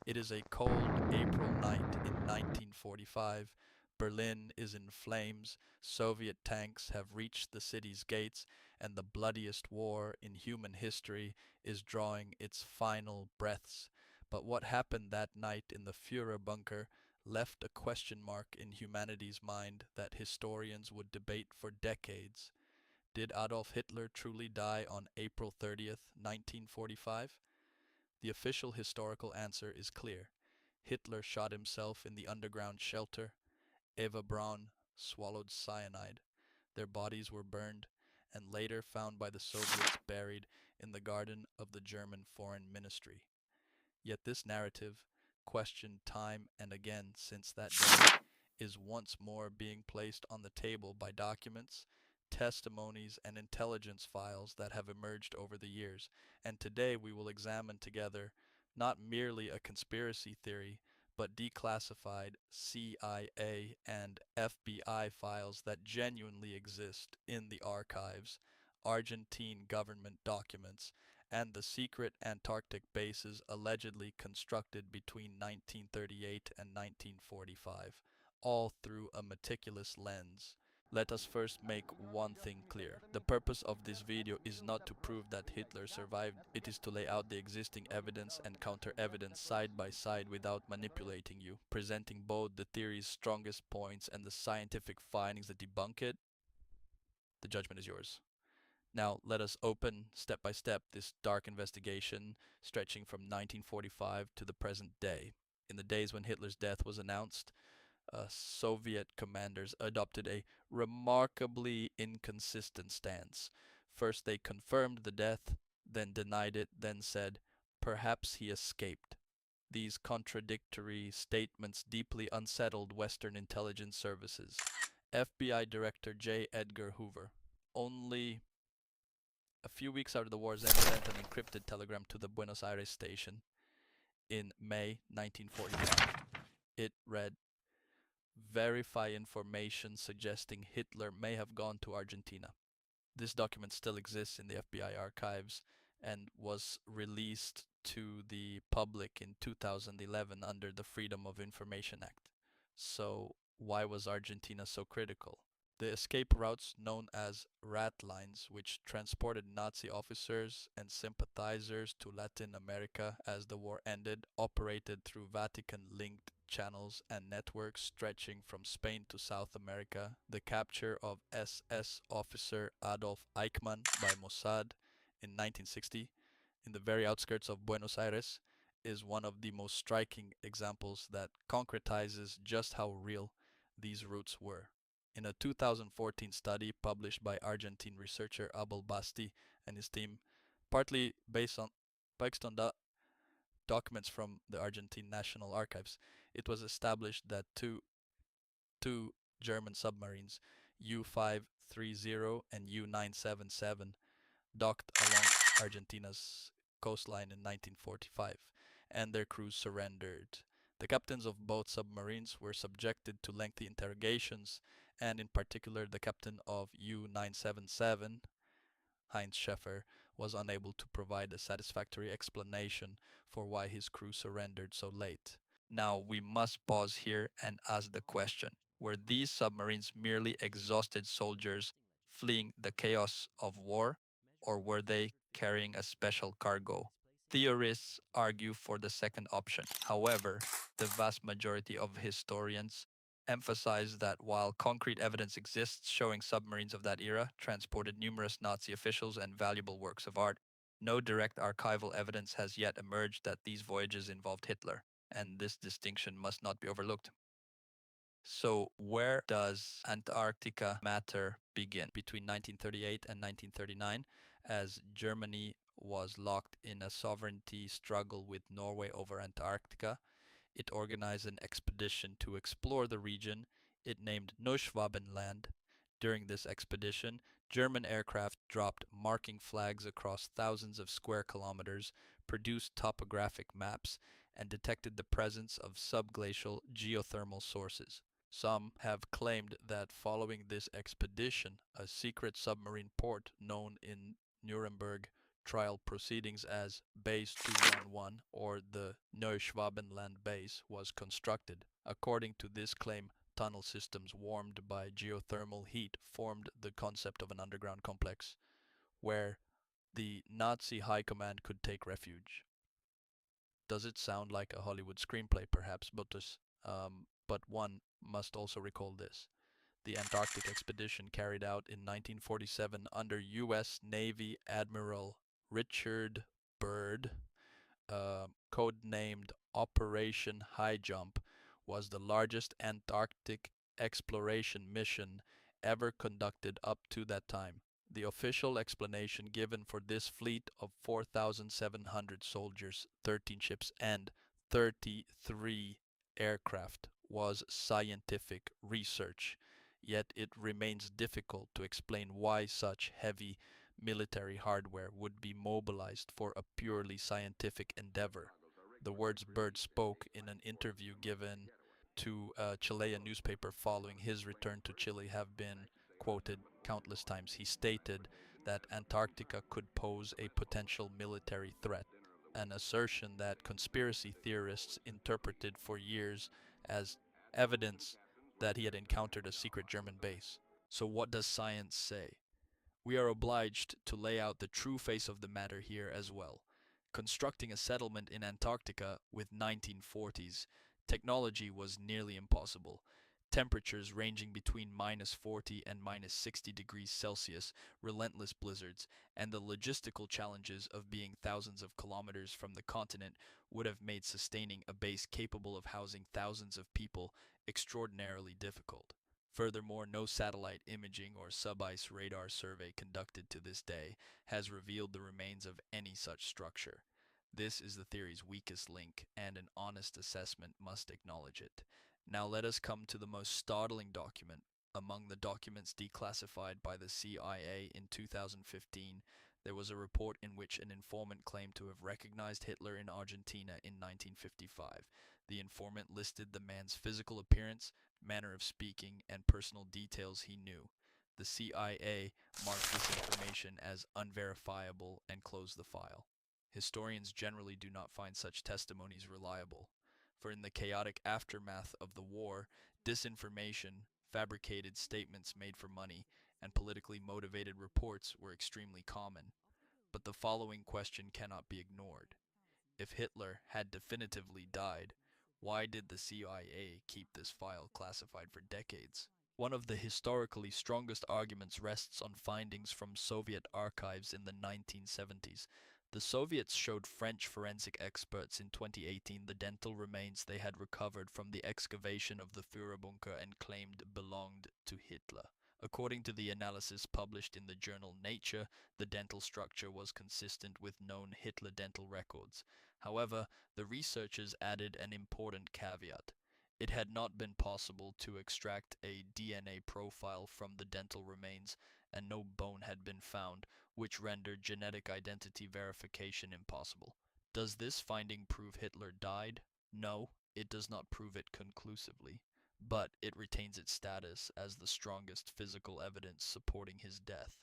It is a cold April night in 1945. Berlin is in flames, Soviet tanks have reached the city's gates, and the bloodiest war in human history is drawing its final breaths. But what happened that night in the Führer bunker left a question mark in humanity's mind that historians would debate for decades. Did Adolf Hitler truly die on April 30th, 1945? The official historical answer is clear. Hitler shot himself in the underground shelter. Eva Braun swallowed cyanide. Their bodies were burned and later found by the Soviets buried in the garden of the German Foreign Ministry. Yet this narrative, questioned time and again since that day, is once more being placed on the table by documents, testimonies, and intelligence files that have emerged over the years. And today we will examine together not merely a conspiracy theory, but declassified CIA and FBI files that genuinely exist in the archives, Argentine government documents, and the secret Antarctic bases allegedly constructed between 1938 and 1945, all through a meticulous lens. Let us first make one thing clear. The purpose of this video is not to prove that Hitler survived, it is to lay out the existing evidence and counter evidence side by side without manipulating you, presenting both the theory's strongest points and the scientific findings that debunk it. The judgment is yours. Now, let us open step by step this dark investigation stretching from 1945 to the present day. In the days when Hitler's death was announced, Soviet commanders adopted a remarkably inconsistent stance. First, they confirmed the death, then denied it, then said, perhaps he escaped. These contradictory statements deeply unsettled Western intelligence services. FBI Director J. Edgar Hoover, only a few weeks after the war's end, sent an encrypted telegram to the Buenos Aires station in May 1945. It read, verify information suggesting Hitler may have gone to Argentina. This document still exists in the FBI archives and was released to the public in 2011 under the Freedom of Information Act. So why was Argentina so critical? The escape routes known as rat lines, which transported Nazi officers and sympathizers to Latin America as the war ended, operated through Vatican-linked channels and networks stretching from Spain to South America. The capture of SS officer Adolf Eichmann by Mossad in 1960 in the very outskirts of Buenos Aires is one of the most striking examples that concretizes just how real these routes were. In a 2014 study published by Argentine researcher Abel Basti and his team, partly based on documents from the Argentine National Archives, it was established that two German submarines, U-530 and U-977, docked along Argentina's coastline in 1945, and their crews surrendered. The captains of both submarines were subjected to lengthy interrogations, and in particular the captain of U-977, Heinz Schäfer, was unable to provide a satisfactory explanation for why his crew surrendered so late. Now we must pause here and ask the question, were these submarines merely exhausted soldiers fleeing the chaos of war, or were they carrying a special cargo? Theorists argue for the second option. However, the vast majority of historians emphasize that while concrete evidence exists showing submarines of that era transported numerous Nazi officials and valuable works of art, no direct archival evidence has yet emerged that these voyages involved Hitler, and this distinction must not be overlooked. So, where does Antarctica matter begin? Between 1938 and 1939, as Germany was locked in a sovereignty struggle with Norway over Antarctica, it organized an expedition to explore the region it named Neuschwabenland. During this expedition, German aircraft dropped marking flags across thousands of square kilometers, produced topographic maps, and detected the presence of subglacial geothermal sources. Some have claimed that following this expedition, a secret submarine port known in Nuremberg trial proceedings as Base 211 or the Neuschwabenland base was constructed. According to this claim, tunnel systems warmed by geothermal heat formed the concept of an underground complex where the Nazi high command could take refuge. Does it sound like a Hollywood screenplay, perhaps? But one must also recall this. The Antarctic expedition carried out in 1947 under U.S. Navy Admiral Richard Byrd, codenamed Operation Highjump, was the largest Antarctic exploration mission ever conducted up to that time. The official explanation given for this fleet of 4,700 soldiers, 13 ships, and 33 aircraft was scientific research, yet it remains difficult to explain why such heavy military hardware would be mobilized for a purely scientific endeavor. The words Byrd spoke in an interview given to a Chilean newspaper following his return to Chile have been quoted countless times. He stated that Antarctica could pose a potential military threat, an assertion that conspiracy theorists interpreted for years as evidence that he had encountered a secret German base. So, what does science say? We are obliged to lay out the true face of the matter here as well. Constructing a settlement in Antarctica with 1940s technology was nearly impossible. Temperatures ranging between -40 and -60 degrees Celsius, relentless blizzards, and the logistical challenges of being thousands of kilometers from the continent would have made sustaining a base capable of housing thousands of people extraordinarily difficult. Furthermore, no satellite imaging or sub-ice radar survey conducted to this day has revealed the remains of any such structure. This is the theory's weakest link, and an honest assessment must acknowledge it. Now let us come to the most startling document. Among the documents declassified by the CIA in 2015, there was a report in which an informant claimed to have recognized Hitler in Argentina in 1955. The informant listed the man's physical appearance, manner of speaking, and personal details he knew. The CIA marked this information as unverifiable and closed the file. Historians generally do not find such testimonies reliable, for in the chaotic aftermath of the war, disinformation, fabricated statements made for money, and politically motivated reports were extremely common. But the following question cannot be ignored. If Hitler had definitively died, why did the CIA keep this file classified for decades? One of the historically strongest arguments rests on findings from Soviet archives in the 1970s. The Soviets showed French forensic experts in 2018 the dental remains they had recovered from the excavation of the Führerbunker and claimed belonged to Hitler. According to the analysis published in the journal Nature, the dental structure was consistent with known Hitler dental records. However, the researchers added an important caveat. It had not been possible to extract a DNA profile from the dental remains, and no bone had been found, which rendered genetic identity verification impossible. Does this finding prove Hitler died? No, it does not prove it conclusively, but it retains its status as the strongest physical evidence supporting his death.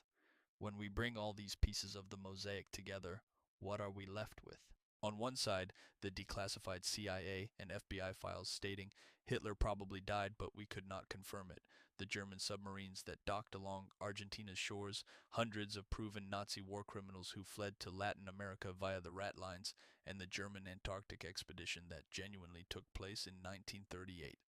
When we bring all these pieces of the mosaic together, what are we left with? On one side, the declassified CIA and FBI files stating Hitler probably died, but we could not confirm it. The German submarines that docked along Argentina's shores, hundreds of proven Nazi war criminals who fled to Latin America via the Rat Lines, and the German Antarctic expedition that genuinely took place in 1938.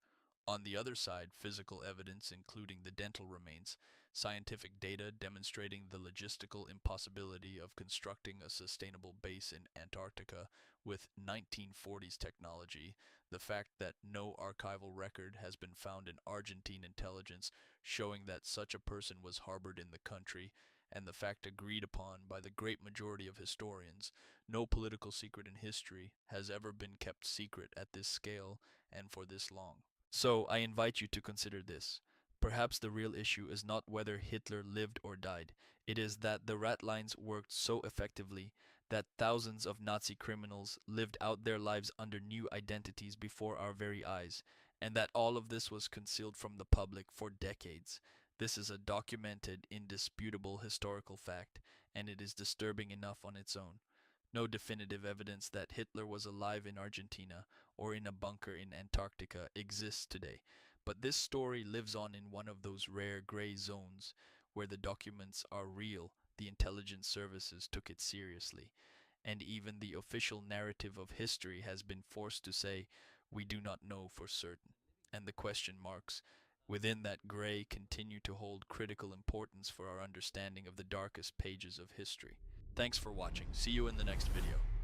On the other side, physical evidence including the dental remains, scientific data demonstrating the logistical impossibility of constructing a sustainable base in Antarctica with 1940s technology, the fact that no archival record has been found in Argentine intelligence showing that such a person was harbored in the country, and the fact agreed upon by the great majority of historians, no political secret in history has ever been kept secret at this scale and for this long. So I invite you to consider this. Perhaps the real issue is not whether Hitler lived or died. It is that the rat lines worked so effectively that thousands of Nazi criminals lived out their lives under new identities before our very eyes, and that all of this was concealed from the public for decades. This is a documented, indisputable historical fact, and it is disturbing enough on its own. No definitive evidence that Hitler was alive in Argentina or in a bunker in Antarctica exists today, but this story lives on in one of those rare gray zones where the documents are real, the intelligence services took it seriously, and even the official narrative of history has been forced to say, we do not know for certain. And the question marks within that gray continue to hold critical importance for our understanding of the darkest pages of history. Thanks for watching. See you in the next video.